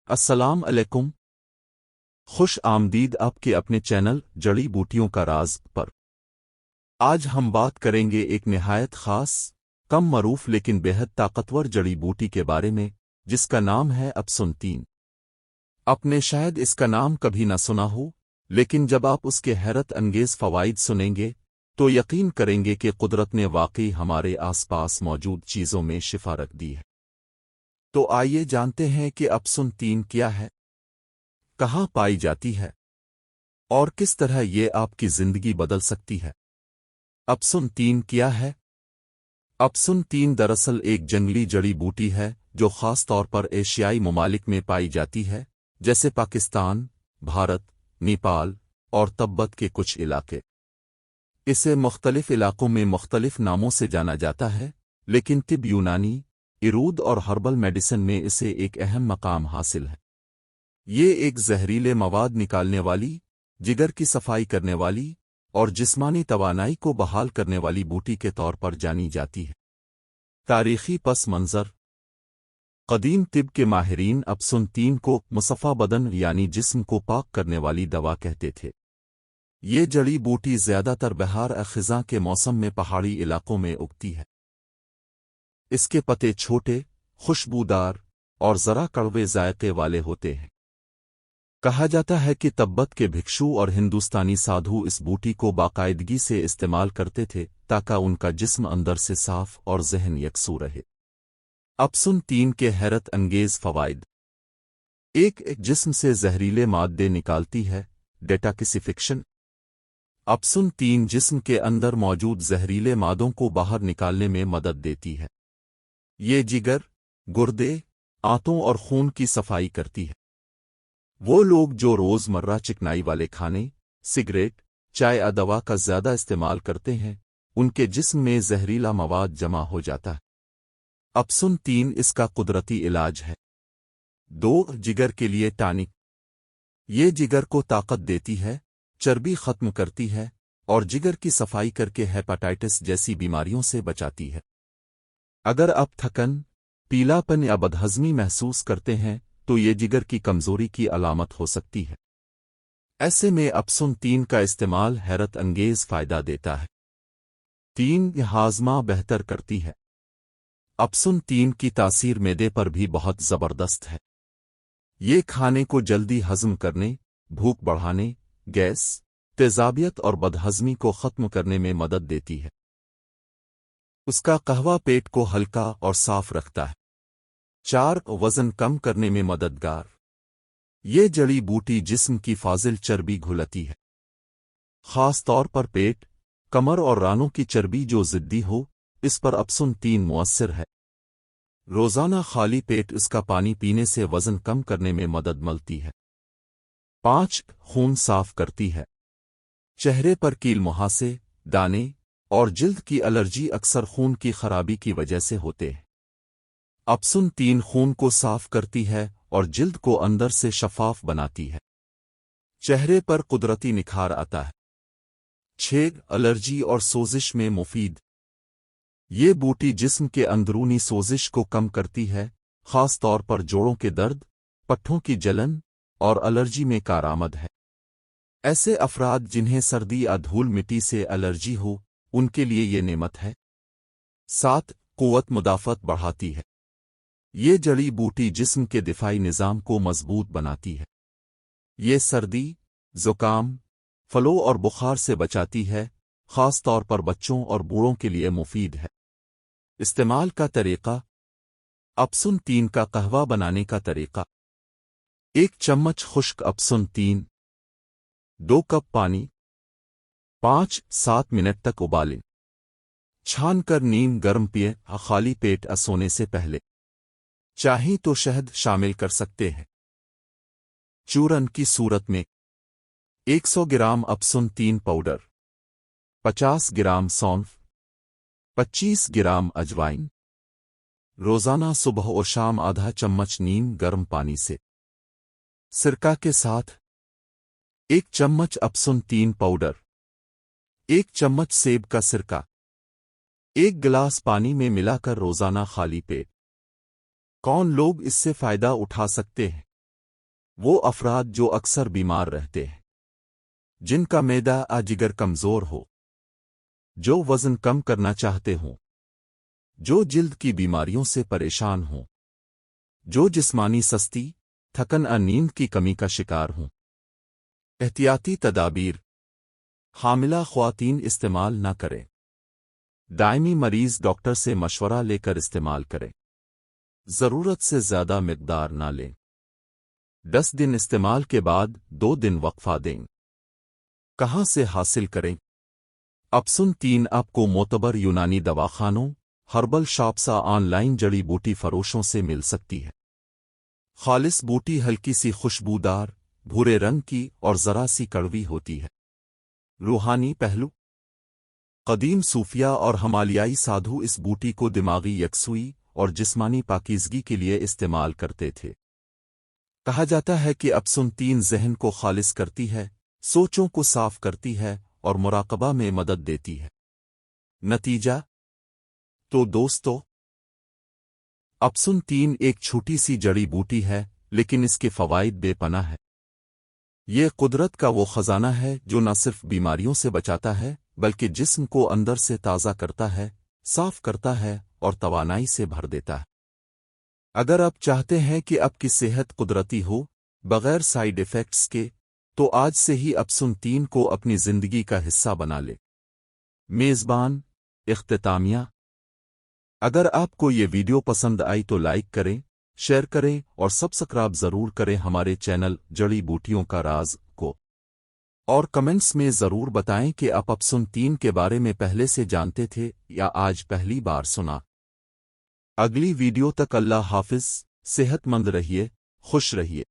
السلام علیکم، خوش آمدید آپ کے اپنے چینل جڑی بوٹیوں کا راز پر۔ آج ہم بات کریں گے ایک نہایت خاص، کم معروف لیکن بےحد طاقتور جڑی بوٹی کے بارے میں، جس کا نام ہے ابسنتین۔ آپ نے شاید اس کا نام کبھی نہ سنا ہو، لیکن جب آپ اس کے حیرت انگیز فوائد سنیں گے تو یقین کریں گے کہ قدرت نے واقعی ہمارے آس پاس موجود چیزوں میں شفا رکھ دی ہے۔ تو آئیے جانتے ہیں کہ ابسنتین کیا ہے، کہاں پائی جاتی ہے، اور کس طرح یہ آپ کی زندگی بدل سکتی ہے۔ ابسنتین کیا ہے؟ ابسنتین دراصل ایک جنگلی جڑی بوٹی ہے جو خاص طور پر ایشیائی ممالک میں پائی جاتی ہے، جیسے پاکستان، بھارت، نیپال اور تبت کے کچھ علاقے۔ اسے مختلف علاقوں میں مختلف ناموں سے جانا جاتا ہے، لیکن طب یونانی، ارود اور ہربل میڈیسن میں اسے ایک اہم مقام حاصل ہے۔ یہ ایک زہریلے مواد نکالنے والی، جگر کی صفائی کرنے والی اور جسمانی توانائی کو بحال کرنے والی بوٹی کے طور پر جانی جاتی ہے۔ تاریخی پس منظر: قدیم طب کے ماہرین ابسنتین کو مصفا بدن یعنی جسم کو پاک کرنے والی دوا کہتے تھے۔ یہ جڑی بوٹی زیادہ تر بہار خزاں کے موسم میں پہاڑی علاقوں میں اگتی ہے۔ اس کے پتے چھوٹے، خوشبودار اور ذرا کڑوے ذائقے والے ہوتے ہیں۔ کہا جاتا ہے کہ تبت کے بھکشو اور ہندوستانی سادھو اس بوٹی کو باقاعدگی سے استعمال کرتے تھے تاکہ ان کا جسم اندر سے صاف اور ذہن یکسو رہے۔ ابسنتین کے حیرت انگیز فوائد: ایک جسم سے زہریلے مادے نکالتی ہے۔ ڈیٹاکسیفیکشن: ابسنتین جسم کے اندر موجود زہریلے مادوں کو باہر نکالنے میں مدد دیتی ہے۔ یہ جگر، گردے، آنتوں اور خون کی صفائی کرتی ہے۔ وہ لوگ جو روز مرہ چکنائی والے کھانے، سگریٹ، چائے یا دوا کا زیادہ استعمال کرتے ہیں، ان کے جسم میں زہریلا مواد جمع ہو جاتا ہے۔ ابسنتین اس کا قدرتی علاج ہے۔ جگر کے لیے ٹانک: یہ جگر کو طاقت دیتی ہے، چربی ختم کرتی ہے اور جگر کی صفائی کر کے ہیپاٹائٹس جیسی بیماریوں سے بچاتی ہے۔ اگر آپ تھکن، پیلا پن یا بدہضمی محسوس کرتے ہیں تو یہ جگر کی کمزوری کی علامت ہو سکتی ہے۔ ایسے میں ابسنتین کا استعمال حیرت انگیز فائدہ دیتا ہے۔ یہ ہاضمہ بہتر کرتی ہے۔ ابسنتین کی تاثیر معدے پر بھی بہت زبردست ہے۔ یہ کھانے کو جلدی ہضم کرنے، بھوک بڑھانے، گیس، تیزابیت اور بدہضمی کو ختم کرنے میں مدد دیتی ہے۔ اس کا قہوہ پیٹ کو ہلکا اور صاف رکھتا ہے۔ وزن کم کرنے میں مددگار: یہ جڑی بوٹی جسم کی فاضل چربی گھلاتی ہے، خاص طور پر پیٹ، کمر اور رانوں کی چربی جو ضدی ہو، اس پر ابسنتین مؤثر ہے۔ روزانہ خالی پیٹ اس کا پانی پینے سے وزن کم کرنے میں مدد ملتی ہے۔ خون صاف کرتی ہے۔ چہرے پر کیل مہاسے، دانے اور جلد کی الرجی اکثر خون کی خرابی کی وجہ سے ہوتے ہیں۔ ابسنتین خون کو صاف کرتی ہے اور جلد کو اندر سے شفاف بناتی ہے۔ چہرے پر قدرتی نکھار آتا ہے۔ الرجی اور سوزش میں مفید: یہ بوٹی جسم کے اندرونی سوزش کو کم کرتی ہے، خاص طور پر جوڑوں کے درد، پٹھوں کی جلن اور الرجی میں کارآمد ہے۔ ایسے افراد جنہیں سردی یا دھول مٹی سے الرجی ہو، ان کے لیے یہ نعمت ہے۔ قوت مدافعت بڑھاتی ہے۔ یہ جڑی بوٹی جسم کے دفاعی نظام کو مضبوط بناتی ہے۔ یہ سردی، زکام، فلو اور بخار سے بچاتی ہے، خاص طور پر بچوں اور بوڑھوں کے لیے مفید ہے۔ استعمال کا طریقہ: ابسنتین کا قہوہ بنانے کا طریقہ: 1 چمچ خشک ابسنتین، 2 کپ پانی، 5-7 منٹ تک ابالیں۔ چھان کر نیم گرم پیئیں، خالی پیٹ سونے سے پہلے۔ چاہیں تو شہد شامل کر سکتے ہیں۔ چورن کی صورت میں: 100 گرام ابسنتین پاؤڈر، 50 گرام سونف، 25 گرام اجوائن۔ روزانہ صبح و شام آدھا چمچ نیم گرم پانی سے۔ سرکہ کے ساتھ: 1 چمچ ابسنتین پاؤڈر، 1 چمچ سیب کا سرکہ، 1 گلاس پانی میں ملا کر روزانہ خالی پیٹ۔ کون لوگ اس سے فائدہ اٹھا سکتے ہیں؟ وہ افراد جو اکثر بیمار رہتے ہیں، جن کا معدہ جگر کمزور ہو، جو وزن کم کرنا چاہتے ہوں، جو جلد کی بیماریوں سے پریشان ہوں، جو جسمانی سستی، تھکن اور نیند کی کمی کا شکار ہوں۔ احتیاطی تدابیر: حاملہ خواتین استعمال نہ کریں۔ دائمی مریض ڈاکٹر سے مشورہ لے کر استعمال کریں۔ ضرورت سے زیادہ مقدار نہ لیں۔ 10 دن استعمال کے بعد 2 دن وقفہ دیں۔ کہاں سے حاصل کریں؟ اپسن 3 آپ کو معتبر یونانی دواخانوں، ہربل شاپس آن لائن جڑی بوٹی فروشوں سے مل سکتی ہے۔ خالص بوٹی ہلکی سی خوشبودار، بھورے رنگ کی اور ذرا سی کڑوی ہوتی ہے۔ روحانی پہلو: قدیم صوفیہ اور ہمالیائی سادھو اس بوٹی کو دماغی یکسوئی اور جسمانی پاکیزگی کے لیے استعمال کرتے تھے۔ کہا جاتا ہے کہ اپسن 3 ذہن کو خالص کرتی ہے، سوچوں کو صاف کرتی ہے اور مراقبہ میں مدد دیتی ہے۔ نتیجہ: تو دوستو، اپسن 3 ایک چھوٹی سی جڑی بوٹی ہے، لیکن اس کے فوائد بے پناہ ہے۔ یہ قدرت کا وہ خزانہ ہے جو نہ صرف بیماریوں سے بچاتا ہے بلکہ جسم کو اندر سے تازہ کرتا ہے، صاف کرتا ہے اور توانائی سے بھر دیتا ہے۔ اگر آپ چاہتے ہیں کہ آپ کی صحت قدرتی ہو، بغیر سائیڈ ایفیکٹس کے، تو آج سے ہی اپسن 3 کو اپنی زندگی کا حصہ بنا لے۔ میزبان اختتامیہ: اگر آپ کو یہ ویڈیو پسند آئی تو لائک کریں، شیئر کریں اور سبسکرائب ضرور کریں ہمارے چینل جڑی بوٹیوں کا راز کو، اور کمنٹس میں ضرور بتائیں کہ آپ اپسن 3 کے بارے میں پہلے سے جانتے تھے یا آج پہلی بار سنا۔ اگلی ویڈیو تک اللہ حافظ، صحت مند رہیے، خوش رہیے۔